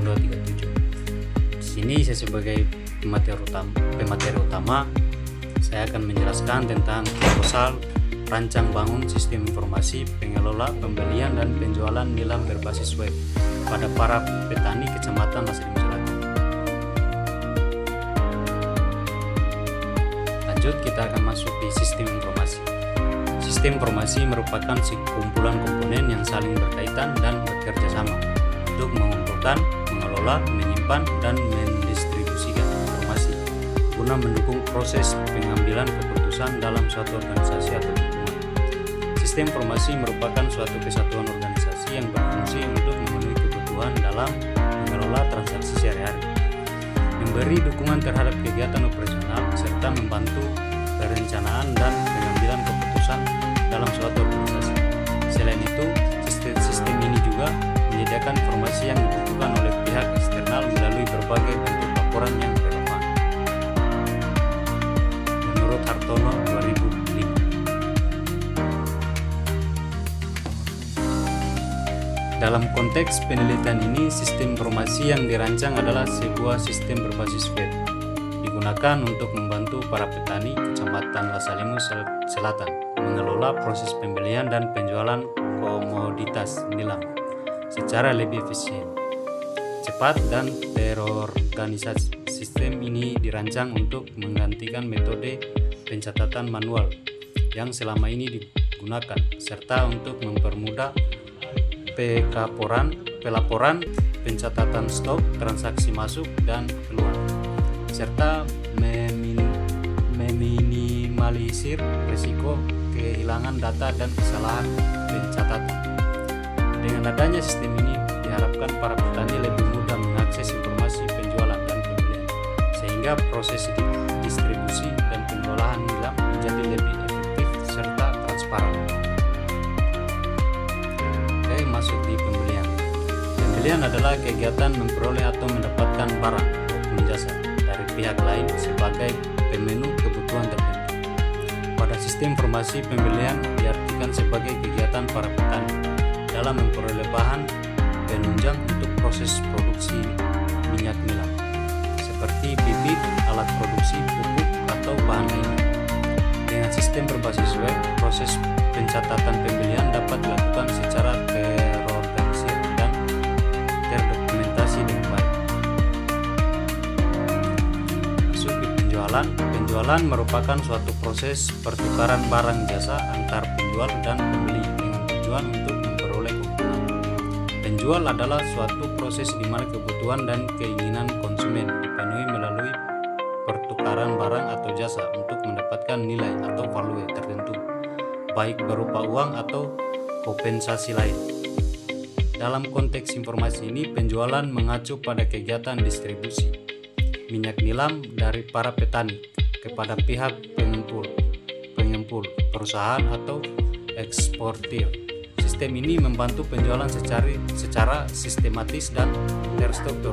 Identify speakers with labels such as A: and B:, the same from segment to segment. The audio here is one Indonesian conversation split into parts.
A: 237. Di sini saya sebagai pemateri utama saya akan menjelaskan tentang proposal rancang bangun sistem informasi pengelola pembelian dan penjualan nilam berbasis web pada para petani Kecamatan Lasalimu Selatan. Lanjut, kita akan masuk di sistem informasi. Sistem informasi merupakan sekumpulan komponen yang saling berkaitan dan bekerja sama untuk mengumpulkan, mengelola, menyimpan, dan mendistribusikan informasi guna mendukung proses pengambilan keputusan dalam suatu organisasi atau lingkungan. Sistem informasi merupakan suatu kesatuan organisasi yang berfungsi untuk memenuhi kebutuhan dalam mengelola transaksi sehari-hari, memberi dukungan terhadap kegiatan operasional, serta membantu perencanaan dan pengambilan keputusan dalam suatu organisasi. Selain itu, sistem ini juga menyediakan informasi yang dibutuhkan oleh pihak eksternal melalui berbagai bentuk laporan yang relevan. Menurut Hartono 2005. Dalam konteks penelitian ini, sistem informasi yang dirancang adalah sebuah sistem berbasis web, digunakan untuk membantu para petani Kecamatan Lasalimu Selatan mengelola proses pembelian dan penjualan komoditas nilam secara lebih efisien, cepat, dan terorganisasi. Sistem ini dirancang untuk menggantikan metode pencatatan manual yang selama ini digunakan, serta untuk mempermudah pelaporan, pencatatan stok, transaksi masuk dan keluar, serta meminimalisir risiko kehilangan data dan kesalahan pencatatan. Dengan adanya sistem ini, diharapkan para petani lebih mudah mengakses informasi penjualan dan pembelian, sehingga proses distribusi dan pengelolaan nilam menjadi lebih efektif serta transparan. Oke, masuk di pembelian. Pembelian adalah kegiatan memperoleh atau mendapatkan barang maupun jasa dari pihak lain sebagai pemenuh kebutuhan tertentu. Pada sistem informasi, pembelian diartikan sebagai kegiatan para petani dalam memperoleh bahan penunjang untuk proses produksi minyak nilam, seperti bibit, alat produksi, pupuk, atau bahan lainnya. Dengan sistem berbasis web, proses pencatatan pembelian dapat dilakukan secara terorganisir dan terdokumentasi dengan baik. Masuk di penjualan. Penjualan merupakan suatu proses pertukaran barang jasa antar penjual dan pembeli dengan tujuan untuk memperoleh keuntungan. Penjual adalah suatu proses di mana kebutuhan dan keinginan konsumen dipenuhi melalui pertukaran barang atau jasa untuk mendapatkan nilai atau value tertentu, baik berupa uang atau kompensasi lain. Dalam konteks informasi ini, penjualan mengacu pada kegiatan distribusi minyak nilam dari para petani kepada pihak pengempul, perusahaan atau eksportir. Sistem ini membantu penjualan secara sistematis dan terstruktur.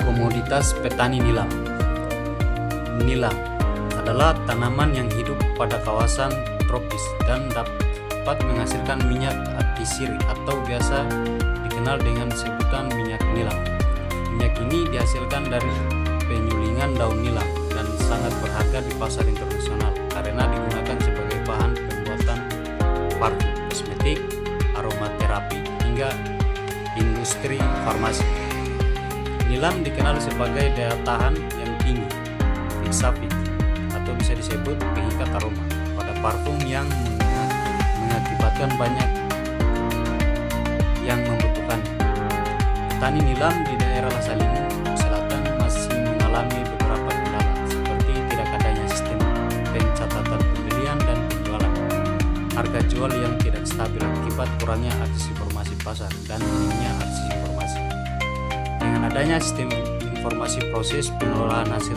A: Komoditas petani nilam. Nilam adalah tanaman yang hidup pada kawasan tropis dan dapat menghasilkan minyak atisiri atau biasa dikenal dengan sebutan minyak nilam. Minyak ini dihasilkan dari penyulingan daun nilam dan sangat berharga di pasar internasional karena digunakan sebagai bahan pembuatan parfum, kosmetik, aromaterapi, hingga industri farmasi. Nilam dikenal sebagai daya tahan yang tinggi, fixatif, atau bisa disebut pengikat aroma pada parfum yang mengakibatkan banyak yang membutuhkan. Petani nilam di daerah Lasalimu Selatan masih mengalami beberapa kendala, seperti tidak adanya sistem pencatatan pembelian dan penjualan, harga jual yang tidak stabil akibat kurangnya akses informasi pasar, dan minimnya akses informasi. Dengan adanya sistem informasi, proses pengelolaan hasil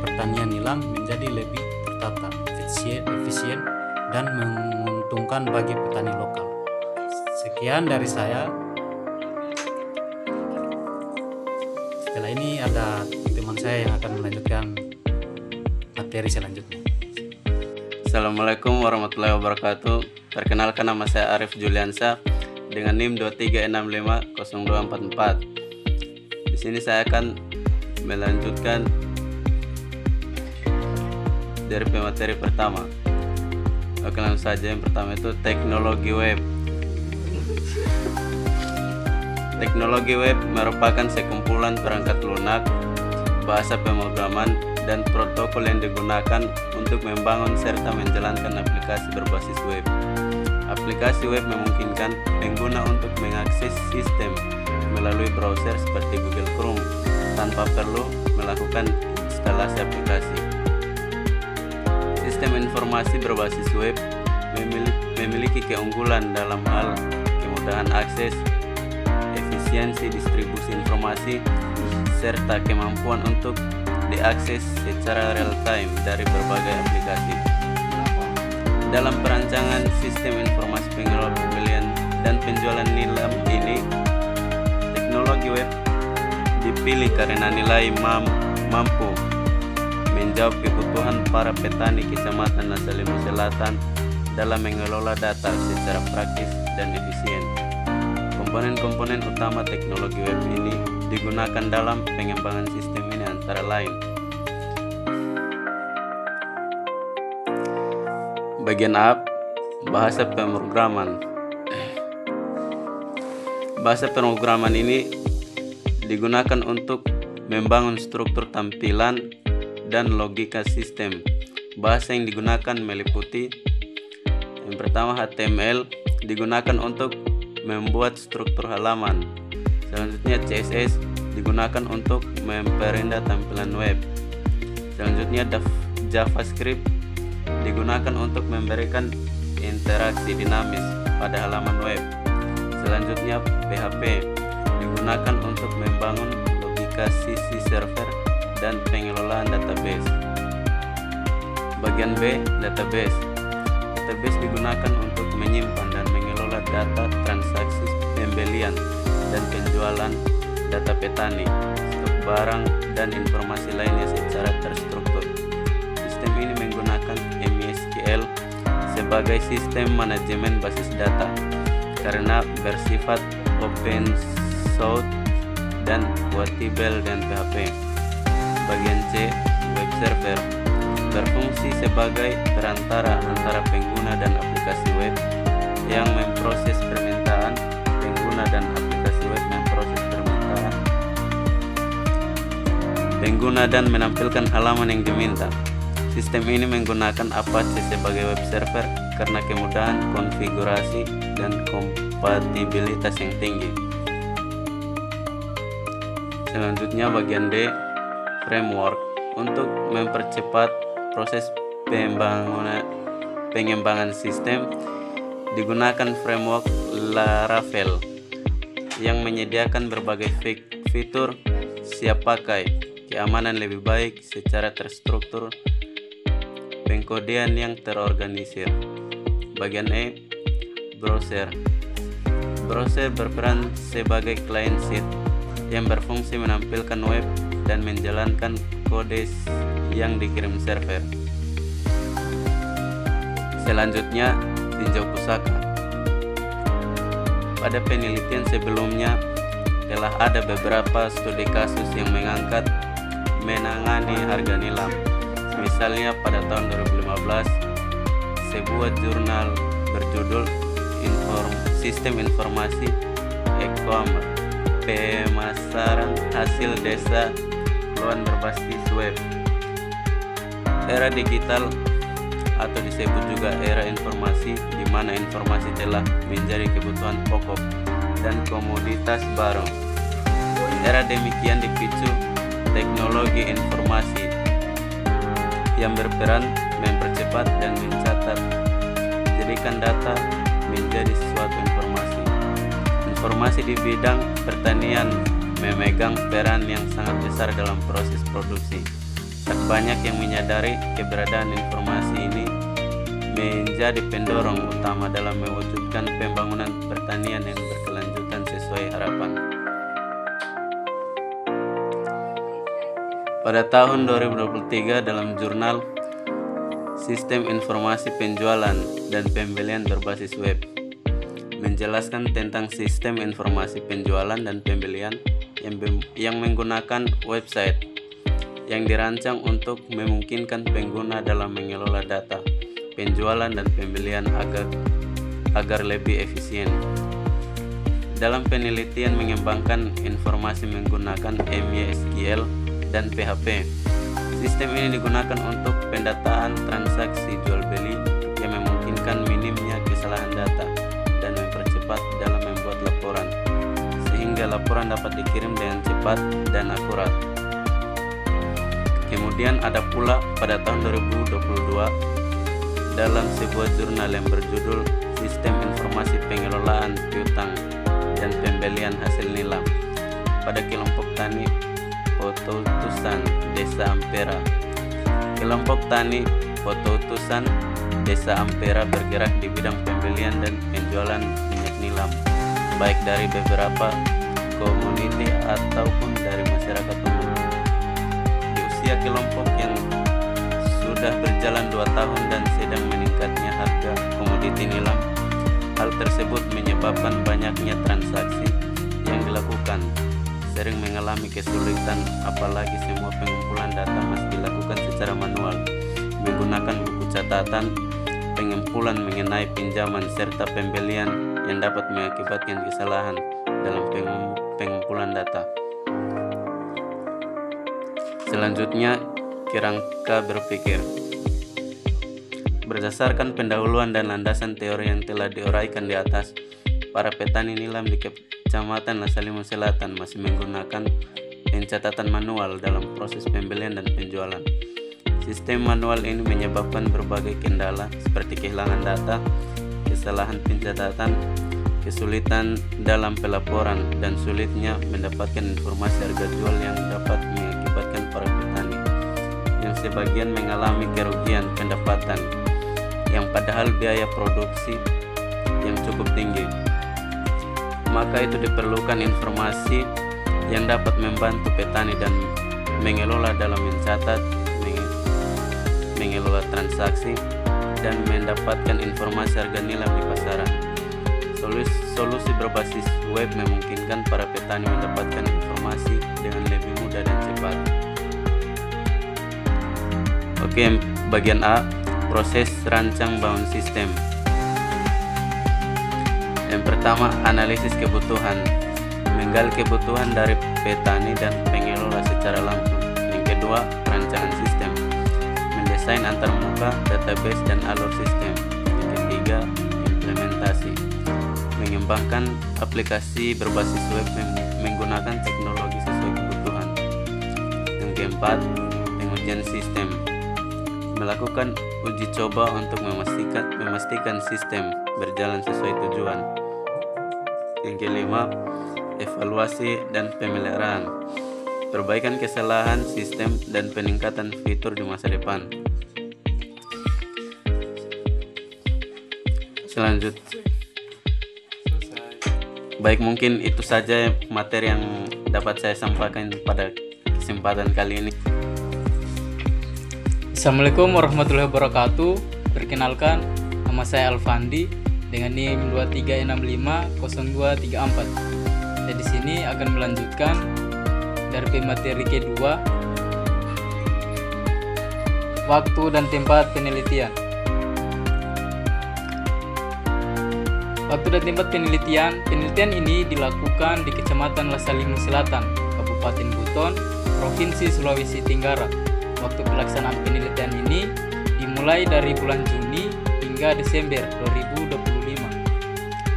A: pertanian nilam menjadi lebih tertata, efisien, dan menguntungkan bagi petani lokal. Sekian dari saya. Setelah ini ada teman saya yang akan melanjutkan materi selanjutnya.
B: Assalamualaikum warahmatullahi wabarakatuh. Perkenalkan, nama saya Arif Juliansa dengan NIM 23650244. Di sini saya akan melanjutkan dari materi pertama. Oke, langsung saja. Yang pertama itu teknologi web. Teknologi web merupakan sekumpulan perangkat lunak, bahasa pemrograman, dan protokol yang digunakan untuk membangun serta menjalankan aplikasi berbasis web. Aplikasi web memungkinkan pengguna untuk mengakses sistem melalui browser seperti Google Chrome tanpa perlu melakukan instalasi aplikasi. Sistem informasi berbasis web memiliki keunggulan dalam hal kemudahan akses, efisiensi distribusi informasi, serta kemampuan untuk diakses secara real time dari berbagai aplikasi. Dalam perancangan sistem informasi pengelola pembelian dan penjualan nilam ini, teknologi web dipilih karena nilai mampu menjawab kebutuhan para petani Kecamatan Nusa Lima Selatan dalam mengelola data secara praktis dan efisien. Komponen-komponen utama teknologi web ini digunakan dalam pengembangan sistem ini antara lain: bagian A, bahasa pemrograman. Bahasa pemrograman ini digunakan untuk membangun struktur tampilan dan logika sistem. Bahasa yang digunakan meliputi: yang pertama, HTML digunakan untuk membuat struktur halaman. Selanjutnya, CSS digunakan untuk memperindah tampilan web. Selanjutnya, JavaScript digunakan untuk memberikan interaksi dinamis pada halaman web. Selanjutnya, PHP digunakan untuk membangun logika sisi server dan pengelolaan database. Bagian B, database. Database digunakan untuk menyimpan dan mengelola data transaksi pembelian dan penjualan, data petani, stok barang, dan informasi lainnya secara terstruktur. Sistem ini menggunakan MySQL sebagai sistem manajemen basis data karena bersifat open source dan kompatibel dengan PHP. Bagian C, web server, berfungsi sebagai perantara antara pengguna dan aplikasi web yang memproses permintaan pengguna dan aplikasi web memproses permintaan pengguna dan menampilkan halaman yang diminta. Sistem ini menggunakan Apache sebagai web server karena kemudahan konfigurasi dan kompatibilitas yang tinggi. Selanjutnya bagian D, framework. Untuk mempercepat proses pengembangan sistem digunakan framework Laravel yang menyediakan berbagai fitur siap pakai, keamanan lebih baik secara terstruktur, pengkodean yang terorganisir. Bagian E, browser. Browser berperan sebagai client side yang berfungsi menampilkan web dan menjalankan kode yang dikirim server. Selanjutnya, tinjau pusaka. Pada penelitian sebelumnya telah ada beberapa studi kasus yang menangani harga nilam. Misalnya pada tahun 2015, sebuah jurnal berjudul Sistem Informasi E-commerce, pemasaran hasil desa keluhan berbasis web. Era digital atau disebut juga era informasi, di mana informasi telah menjadi kebutuhan pokok dan komoditas baru. Era demikian dipicu teknologi informasi yang berperan mempercepat dan mencatat, jadikan data menjadi suatu informasi. Informasi di bidang pertanian memegang peran yang sangat besar dalam proses produksi. Tak banyak yang menyadari keberadaan informasi ini menjadi pendorong utama dalam mewujudkan pembangunan pertanian yang berkelanjutan sesuai harapan. Pada tahun 2023 dalam jurnal Sistem informasi penjualan dan pembelian berbasis web. Menjelaskan tentang sistem informasi penjualan dan pembelian yang menggunakan website yang dirancang untuk memungkinkan pengguna dalam mengelola data penjualan dan pembelian agar lebih efisien. Dalam penelitian mengembangkan informasi menggunakan MySQL dan PHP, sistem ini digunakan untuk pendataan transaksi jual beli yang memungkinkan minimnya kesalahan data dan mempercepat dalam membuat laporan, sehingga laporan dapat dikirim dengan cepat dan akurat. Kemudian ada pula pada tahun 2022 dalam sebuah jurnal yang berjudul Sistem Informasi Pengelolaan Piutang dan Pembelian Hasil Nilam pada kelompok tani Potoutusan Desa Ampera. Kelompok tani Potoutusan Desa Ampera bergerak di bidang pembelian dan penjualan minyak nilam, baik dari beberapa komuniti ataupun dari masyarakat umum. Di usia kelompok yang sudah berjalan 2 tahun dan sedang meningkatnya harga komoditi nilam, hal tersebut menyebabkan banyaknya transaksi yang dilakukan sering mengalami kesulitan, apalagi semua pengumpulan data masih dilakukan secara manual menggunakan buku catatan, pengumpulan mengenai pinjaman serta pembelian yang dapat mengakibatkan kesalahan dalam pengumpulan data. Selanjutnya, kerangka berpikir. Berdasarkan pendahuluan dan landasan teori yang telah diuraikan di atas, para petani nilam di Kecamatan Lasalimu Selatan masih menggunakan pencatatan manual dalam proses pembelian dan penjualan. Sistem manual ini menyebabkan berbagai kendala seperti kehilangan data, kesalahan pencatatan, kesulitan dalam pelaporan, dan sulitnya mendapatkan informasi harga jual yang dapat mengakibatkan para petani yang sebagian mengalami kerugian pendapatan yang padahal biaya produksi yang cukup tinggi. Maka itu diperlukan informasi yang dapat membantu petani dan mengelola dalam mencatat, mengelola transaksi, dan mendapatkan informasi harga nilam di pasaran. Solusi berbasis web memungkinkan para petani mendapatkan informasi dengan lebih mudah dan cepat. Oke, bagian A, proses rancang bangun sistem. Yang pertama, analisis kebutuhan. Menggali kebutuhan dari petani dan pengelola secara langsung. Yang kedua, rancangan sistem. Mendesain antarmuka, database, dan alur sistem. Yang ketiga, implementasi. Mengembangkan aplikasi berbasis web menggunakan teknologi sesuai kebutuhan. Yang keempat, pengujian sistem. Melakukan uji coba untuk memastikan sistem berjalan sesuai tujuan. Yang kelima, evaluasi dan pemeliharaan. Perbaikan kesalahan sistem dan peningkatan fitur di masa depan. Selanjutnya, baik, mungkin itu saja materi yang dapat saya sampaikan pada kesempatan kali ini.
C: Assalamualaikum warahmatullahi wabarakatuh. Perkenalkan, nama saya Alfandi dengan NIM 23650234. Saya di sini akan melanjutkan dari materi kedua, waktu dan tempat penelitian. Waktu dan tempat penelitian ini dilakukan di Kecamatan Lasalimu Selatan, Kabupaten Buton, Provinsi Sulawesi Tenggara. Waktu pelaksanaan penelitian ini dimulai dari bulan Juni hingga Desember 2025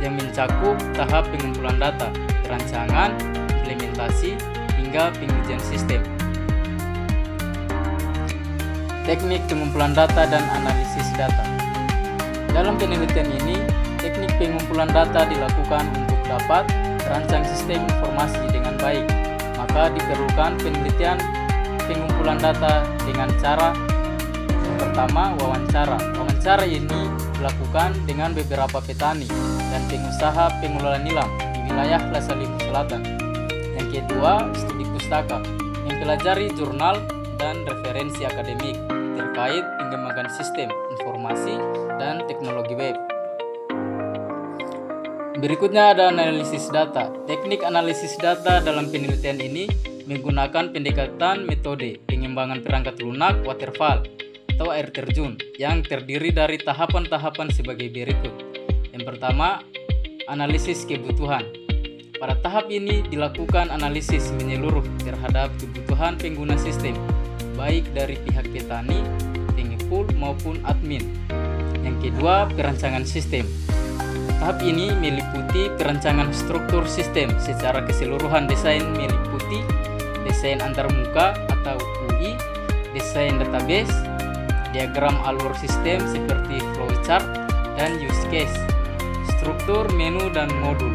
C: yang mencakup tahap pengumpulan data, perancangan, implementasi, hingga pengujian sistem. Teknik pengumpulan data dan analisis data. Dalam penelitian ini, teknik pengumpulan data dilakukan untuk dapat merancang sistem informasi dengan baik. Maka diperlukan penelitian pengumpulan data dengan cara yang pertama, wawancara. Wawancara ini dilakukan dengan beberapa petani dan pengusaha pengelola nilam di wilayah Lasalimu Selatan. Yang kedua, studi pustaka, mempelajari jurnal dan referensi akademik terkait pengembangan sistem informasi dan teknologi web. Berikutnya ada analisis data. Teknik analisis data dalam penelitian ini menggunakan pendekatan metode pengembangan perangkat lunak waterfall atau air terjun yang terdiri dari tahapan-tahapan sebagai berikut. Yang pertama, analisis kebutuhan. Pada tahap ini dilakukan analisis menyeluruh terhadap kebutuhan pengguna sistem, baik dari pihak petani, pengepul maupun admin. Yang kedua, perancangan sistem. Tahap ini meliputi perancangan struktur sistem secara keseluruhan. Desain meliputi desain antarmuka atau UI, desain database, diagram alur sistem seperti flowchart dan use case, struktur menu dan modul.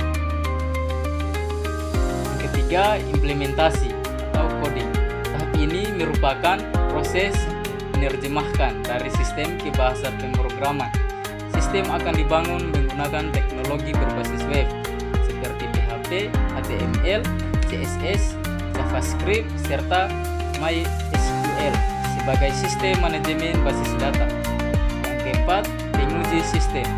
C: Yang ketiga, implementasi atau coding. Tahap ini merupakan proses menerjemahkan dari sistem ke bahasa pemrograman. Sistem akan dibangun menggunakan teknologi berbasis web seperti PHP, HTML, CSS, JavaScript, serta MySQL sebagai sistem manajemen basis data. Yang keempat, penguji sistem.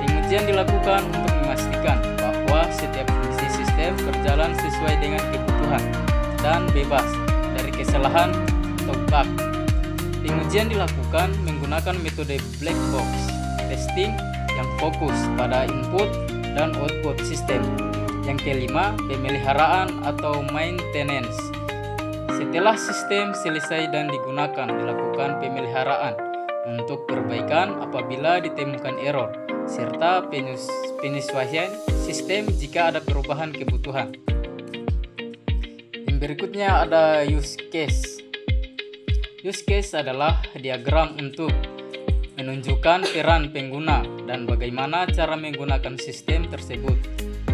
C: Pengujian dilakukan untuk memastikan bahwa setiap fungsi sistem berjalan sesuai dengan kebutuhan dan bebas dari kesalahan atau bug. Pengujian dilakukan menggunakan metode black box testing yang fokus pada input dan output sistem. Yang kelima, pemeliharaan atau maintenance. Setelah sistem selesai dan digunakan, dilakukan pemeliharaan untuk perbaikan apabila ditemukan error, serta penyesuaian sistem jika ada perubahan kebutuhan. Yang berikutnya ada use case. Use case adalah diagram untuk menunjukkan peran pengguna dan bagaimana cara menggunakan sistem tersebut.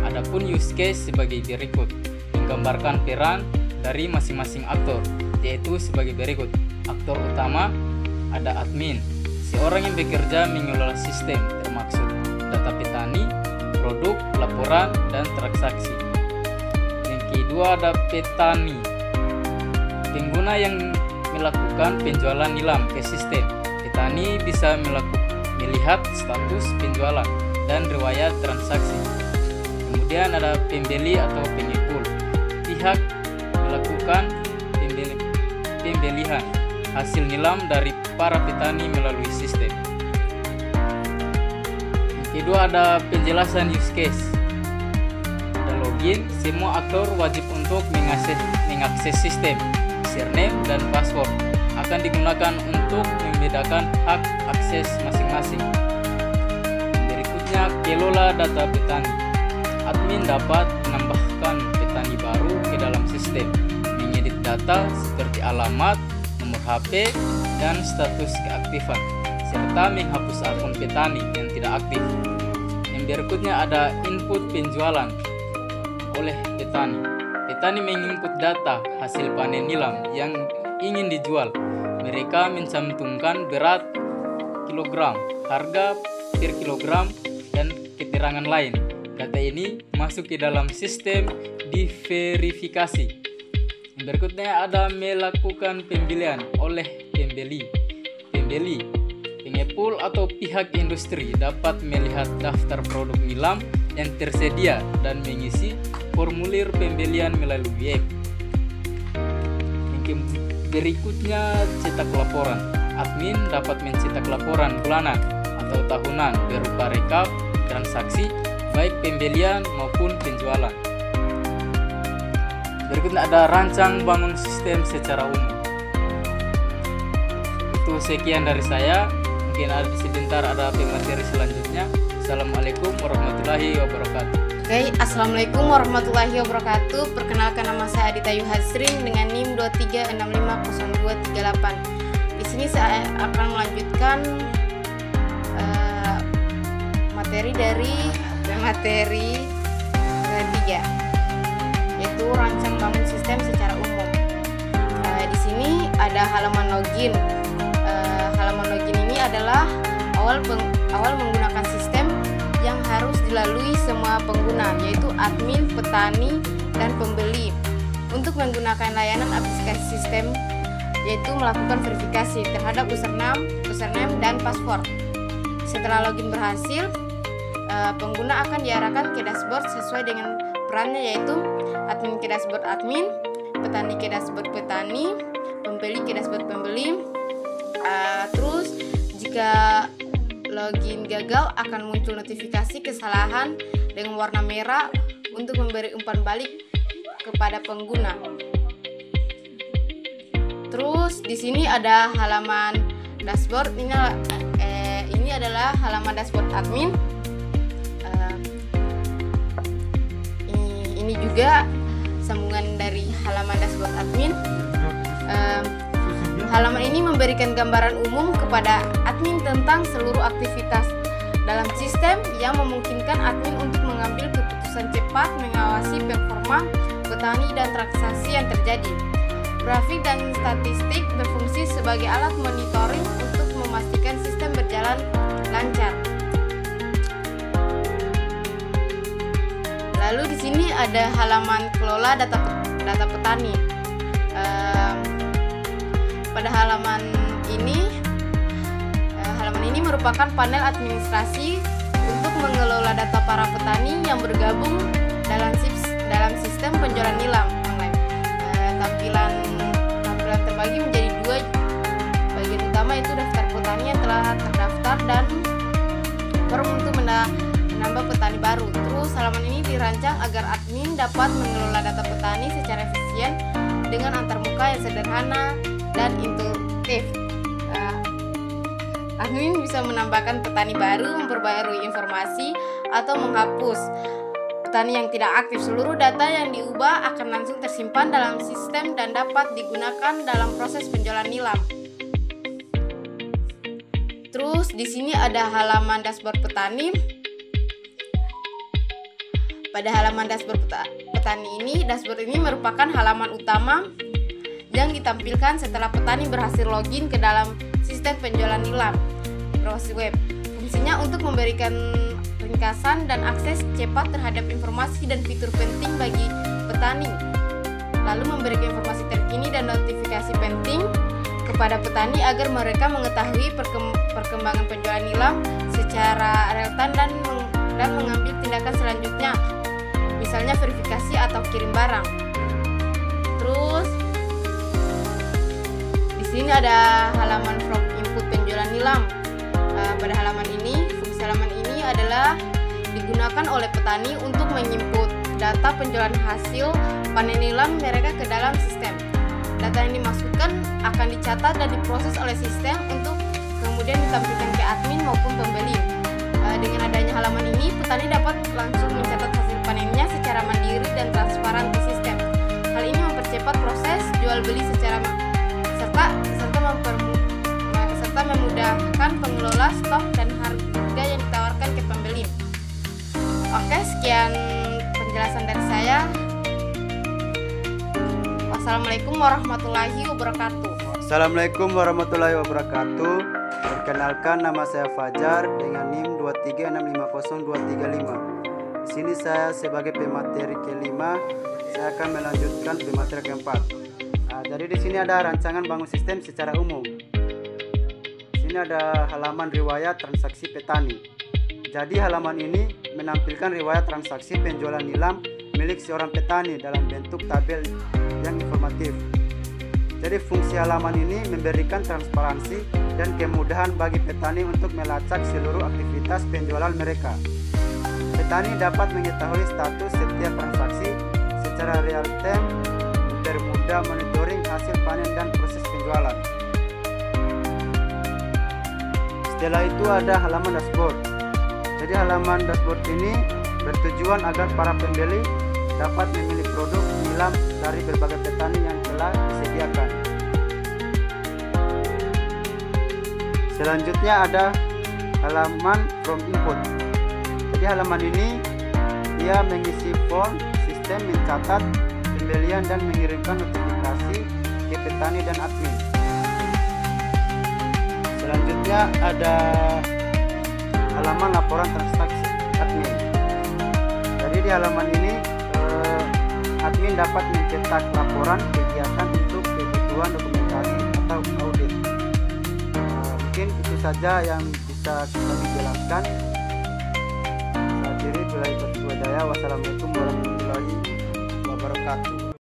C: Adapun use case sebagai berikut, menggambarkan peran dari masing-masing aktor, yaitu sebagai berikut. Aktor utama ada admin, seorang yang bekerja mengelola sistem termaksud data petani, produk, laporan, dan transaksi. Yang kedua ada petani, pengguna yang melakukan penjualan nilam ke sistem. Petani bisa melihat status penjualan dan riwayat transaksi. Kemudian ada pembeli atau pengepul, pihak melakukan pembelian hasil nilam dari para petani melalui sistem. Yang kedua ada penjelasan use case. Ada login, semua aktor wajib untuk mengakses sistem. Username dan password akan digunakan untuk membedakan hak akses masing-masing. Berikutnya, kelola data petani. Admin dapat menambahkan petani baru ke dalam sistem, mengedit data seperti alamat, nomor HP, dan status keaktifan, serta menghapus akun petani yang tidak aktif. Yang berikutnya ada input penjualan oleh petani. Petani menginput data hasil panen nilam yang ingin dijual. Mereka mencantumkan berat kilogram, harga per kilogram, dan keterangan lain. Data ini masuk ke dalam sistem diverifikasi. Yang berikutnya ada melakukan pembelian oleh pembeli. Pengepul atau pihak industri dapat melihat daftar produk nilam yang tersedia dan mengisi formulir pembelian melalui web. Yang berikutnya, cetak laporan. Admin dapat mencetak laporan bulanan atau tahunan berupa rekap transaksi baik pembelian maupun penjualan. Berikutnya ada rancang bangun sistem secara umum. Itu sekian dari saya. Mungkin ada sebentar ada pemateri selanjutnya. Assalamualaikum warahmatullahi wabarakatuh.
D: Oke, Assalamualaikum warahmatullahi wabarakatuh. Perkenalkan, nama saya Adita Yuhasrin dengan NIM 23650238. Di sini saya akan melanjutkan materi dari materi ketiga, yaitu rancang bangun sistem secara umum. Di sini ada halaman login. Halaman login ini adalah awal menggunakan sistem yang harus dilalui semua pengguna, yaitu admin, petani, dan pembeli untuk menggunakan layanan aplikasi sistem yaitu melakukan verifikasi terhadap username dan password. Setelah login berhasil, pengguna akan diarahkan ke dashboard sesuai dengan perannya, yaitu admin ke dashboard admin, petani ke dashboard petani, pembeli ke dashboard pembeli. Terus jika login gagal akan muncul notifikasi kesalahan dengan warna merah untuk memberi umpan balik kepada pengguna. Terus di sini ada halaman dashboard. Ini adalah halaman dashboard admin. Ini juga sambungan dari halaman dashboard admin. Halaman ini memberikan gambaran umum kepada admin tentang seluruh aktivitas dalam sistem yang memungkinkan admin untuk mengambil keputusan cepat, mengawasi performa petani dan transaksi yang terjadi. Grafik dan statistik berfungsi sebagai alat monitoring untuk memastikan sistem berjalan lancar. Lalu di sini ada halaman kelola data petani. Pada halaman ini merupakan panel administrasi untuk mengelola data para petani yang bergabung dalam sistem penjualan nilam online. Tampilan terbagi menjadi dua bagian utama, yaitu daftar petani yang telah terdaftar dan form untuk menambah petani baru. Terus halaman ini dirancang agar admin dapat mengelola data petani secara efisien dengan antarmuka yang sederhana dan intuitif. Admin bisa menambahkan petani baru, memperbarui informasi, atau menghapus petani yang tidak aktif. Seluruh data yang diubah akan langsung tersimpan dalam sistem dan dapat digunakan dalam proses penjualan nilam. Terus di sini ada halaman dashboard petani. Pada halaman dashboard petani ini, dashboard ini merupakan halaman utama yang ditampilkan setelah petani berhasil login ke dalam sistem penjualan nilam berbasis web. Fungsinya untuk memberikan ringkasan dan akses cepat terhadap informasi dan fitur penting bagi petani, lalu memberikan informasi terkini dan notifikasi penting kepada petani agar mereka mengetahui perkembangan penjualan nilam secara real-time dan mengambil tindakan selanjutnya, misalnya verifikasi atau kirim barang. Terus di sini ada halaman from input penjualan nilam. Pada halaman ini, fungsi halaman ini adalah digunakan oleh petani untuk menginput data penjualan hasil panen nilam mereka ke dalam sistem. Data yang dimasukkan akan dicatat dan diproses oleh sistem untuk kemudian ditampilkan ke admin maupun pembeli. Dengan adanya halaman ini, petani dapat langsung mencatat hasil panennya secara mandiri dan transparan ke sistem. Hal ini mempercepat proses jual beli serta memudahkan pengelola stok dan harga yang ditawarkan ke pembeli. Oke, sekian penjelasan dari saya. Wassalamualaikum warahmatullahi wabarakatuh.
E: Assalamualaikum warahmatullahi wabarakatuh. Perkenalkan, nama saya Fajar dengan NIM 236500235. Di sini saya sebagai pemateri kelima, saya akan melanjutkan pemateri keempat. Jadi di sini ada rancangan bangun sistem secara umum. Di sini ada halaman riwayat transaksi petani. Jadi halaman ini menampilkan riwayat transaksi penjualan nilam milik seorang petani dalam bentuk tabel yang informatif. Jadi fungsi halaman ini memberikan transparansi dan kemudahan bagi petani untuk melacak seluruh aktivitas penjualan mereka. Petani dapat mengetahui status setiap transaksi secara real time, mempermudah monitoring hasil panen dan proses penjualan. Setelah itu ada halaman dashboard. Jadi halaman dashboard ini bertujuan agar para pembeli dapat memilih produk nilam dari berbagai petani yang telah disediakan. Selanjutnya ada halaman from input. Jadi halaman ini dia mengisi form, sistem mencatat pembelian dan mengirimkan notifikasi ke petani dan admin. Selanjutnya ada halaman laporan transaksi admin. Jadi di halaman ini admin dapat mencetak laporan kegiatan untuk kebutuhan dokumentasi atau audit. Mungkin itu saja yang bisa kami jelaskan. Saya akhiri, billahi taufiq wal hidayah. Wassalamualaikum warahmatullahi wabarakatuh.